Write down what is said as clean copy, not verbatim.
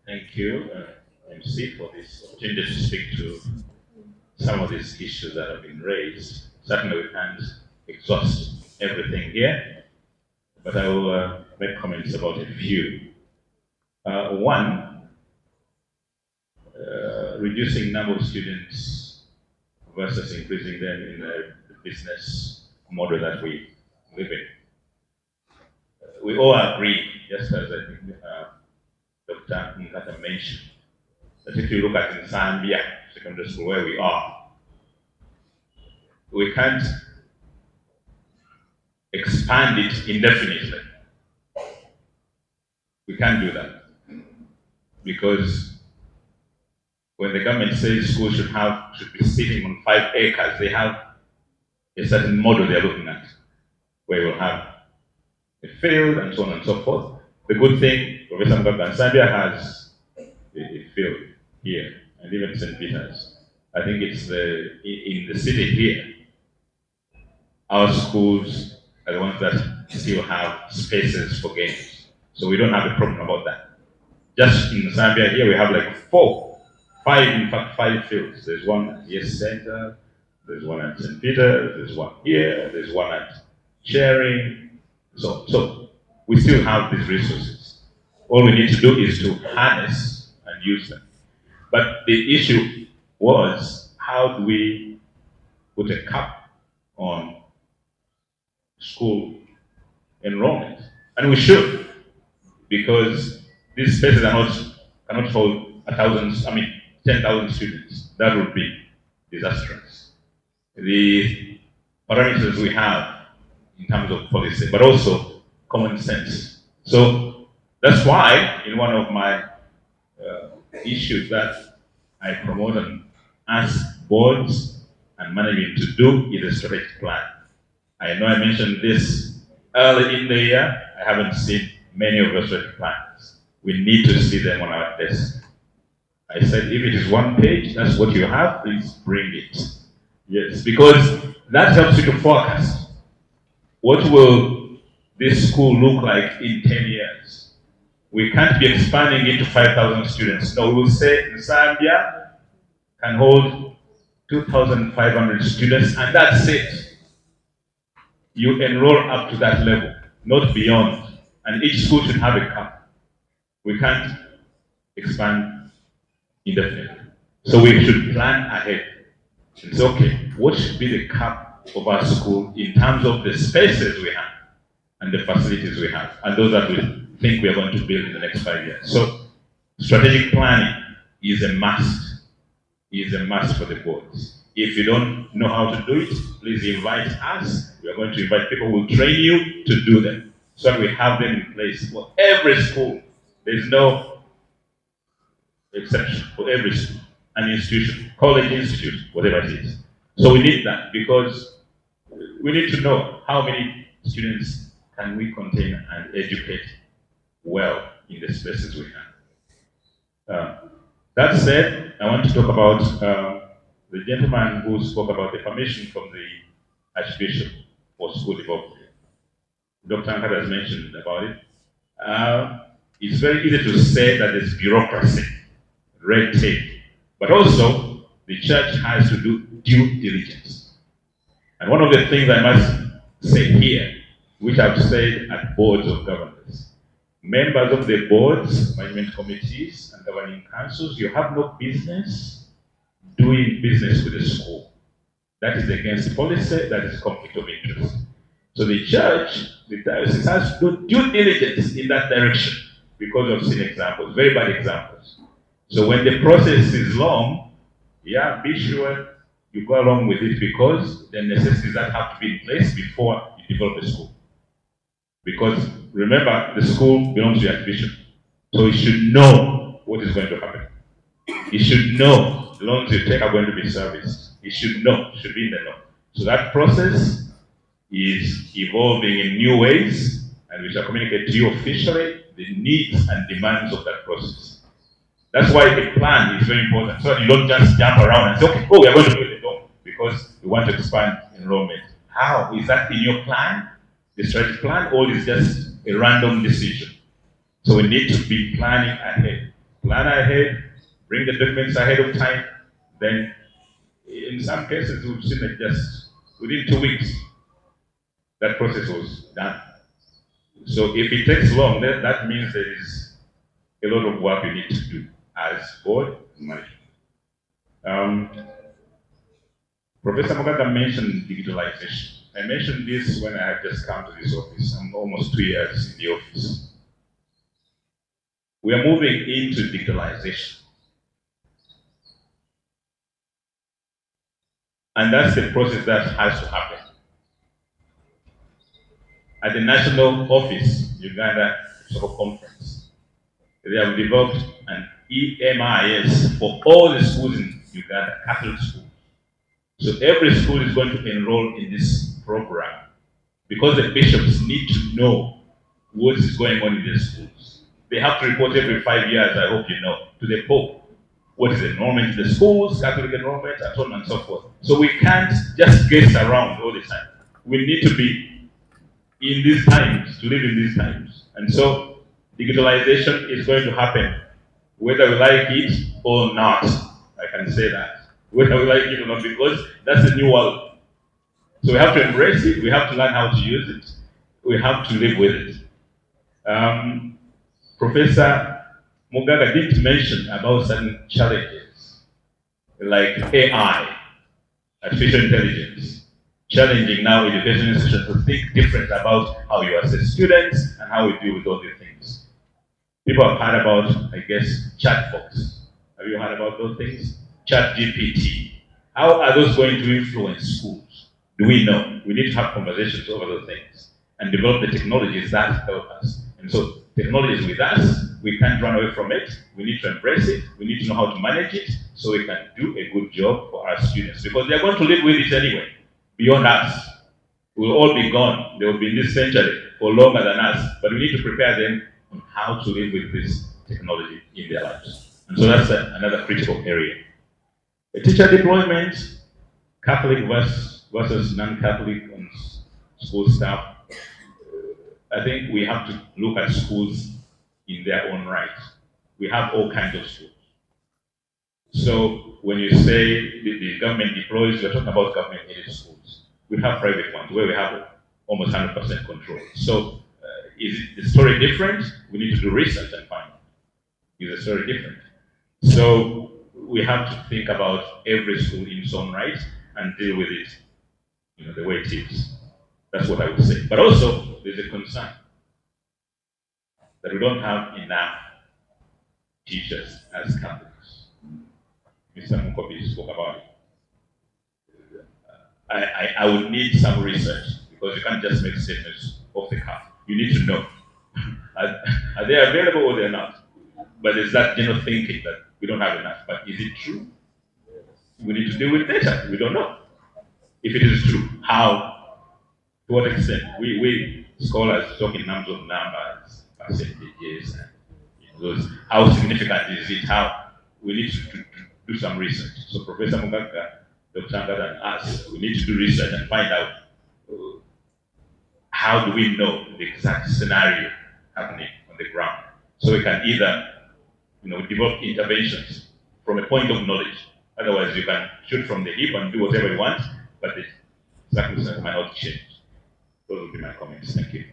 Thank you, MC, for this opportunity to speak to some of these issues that have been raised. Certainly, we can't exhaust everything here, but I will make comments about a few. One, reducing number of students versus increasing them in the business model that we live in. We all agree, just as I think Dr. Nkata mentioned, that if you look at in Zambia secondary school where we are, we can't expand it indefinitely. We can't do that because when the government says schools should be sitting on 5 acres, they have a certain model they're looking at, where you will have a field and so on and so forth. The good thing, Professor Mugabane, Zambia has a field here, and even St. Peter's. I think it's in the city here. Our schools are the ones that still have spaces for games. So we don't have a problem about that. Just in Zambia here, we have like 5 fields. There's one at Yes Center, there's one at St. Peter's, there's one here, there's one at Sharing. So we still have these resources. All we need to do is to harness and use them. But the issue was, how do we put a cap on school enrollment? And we should, because these spaces cannot hold 10,000 students. That would be disastrous. The parameters we have in terms of policy, but also common sense. So that's why in one of my issues that I promote and ask boards and management to do is a strategic plan. I know I mentioned this early in the year. I haven't seen many of those strategic plans. We need to see them on our desk. I said, if it is 1 page, that's what you have, please bring it. Yes, because that helps you to forecast. What will this school look like in 10 years? We can't be expanding it to 5,000 students. No, we will say Zambia can hold 2,500 students, and that's it. You enroll up to that level, not beyond. And each school should have a cap. We can't expand indefinitely. So we should plan ahead. It's okay, what should be the cap of our school in terms of the spaces we have and the facilities we have, and those that we think we are going to build in the next 5 years. So strategic planning is a must. Is a must for the boards. If you don't know how to do it, please invite us. We are going to invite people who will train you to do them, so that we have them in place for every school. There's no exception for every school, an institution, college institute, whatever it is. So we need that, because we need to know how many students can we contain and educate well in the spaces we have. That said, I want to talk about the gentleman who spoke about the permission from the Archbishop for school development. Dr. Nkata has mentioned about it. It's very easy to say that there's bureaucracy, red tape, but also the church has to do due diligence. And one of the things I must say here, which I've said at boards of governors, members of the boards, management committees, and governing councils, you have no business doing business with the school. That is against policy, that is conflict of interest. So the church, the diocese, has to do due diligence in that direction, because of seen examples, very bad examples. So when the process is long, yeah, be sure you go along with it, because the necessities that have to be in place before you develop a school. Because remember, the school belongs to the Archbishop, so he should know what is going to happen. He should know the loans you take are going to be serviced. He should know, should be in the know. So that process is evolving in new ways, and we shall communicate to you officially the needs and demands of that process. That's why the plan is very important, so that you don't just jump around and say, okay, we are going to build it. No, because we want to expand enrollment. How? Is that in your plan, the strategic plan, or is it just a random decision? So we need to be planning ahead. plan ahead, bring the documents ahead of time. Then, in some cases, we've seen that just within 2 weeks, that process was done. So if it takes long, that means there is a lot of work we need to do as board and management. Professor Mugaga mentioned digitalization. I mentioned this when I had just come to this office. I'm almost 2 years in the office. We are moving into digitalization. And that's the process that has to happen. At the national office, Uganda Soccer Conference, they have developed an EMIS for all the schools in Uganda, Catholic schools. So every school is going to enroll in this program because the bishops need to know what is going on in their schools. They have to report every 5 years, I hope you know, to the Pope. What is the enrollment in the schools, Catholic enrollment, and so on and so forth. So we can't just guess around all the time. We need to be in these times, to live in these times. And so digitalization is going to happen, whether we like it or not. I can say that. Whether we like it or not, because that's the new world. So we have to embrace it, we have to learn how to use it, we have to live with it. Professor Mugaga did mention about certain challenges, like AI, artificial intelligence, challenging now education institutions to think different about how you assess students and how we deal with all these things. People have heard about, I guess, chatbots. Have you heard about those things? ChatGPT. How are those going to influence schools? Do we know? We need to have conversations over those things and develop the technologies that help us. And so technology is with us. We can't run away from it. We need to embrace it. We need to know how to manage it so we can do a good job for our students, because they're going to live with it anyway, beyond us. We'll all be gone. They will be in this century for longer than us, but we need to prepare them on how to live with this technology in their lives. And so that's another critical area. A teacher deployment, Catholic versus non-Catholic on school staff. I think we have to look at schools in their own right. We have all kinds of schools. So when you say the government deploys, you're talking about government-aided schools. We have private ones where we have almost 100% control. So is the story different? We need to do research and find out. Is the story different? So we have to think about every school in its own right and deal with it, the way it is. That's what I would say. But also, there's a concern that we don't have enough teachers as Catholics. Mr. Mukobi spoke about it. I would need some research, because you can't just make statements off the cuff. You need to know. Are they available or they're not? But there's that general thinking that we don't have enough. But is it true? We need to deal with data. We don't know. If it is true, how? To what extent? We scholars talk in terms of numbers, percentages, and those. How significant is it? How? We need to do some research. So Professor Mugaga, Dr. Angada, and us, we need to do research and find out how do we know the exact scenario happening on the ground, so we can either develop interventions from a point of knowledge. Otherwise, you can shoot from the hip and do whatever you want, but the circumstances might not change. Those would be my comments. Thank you.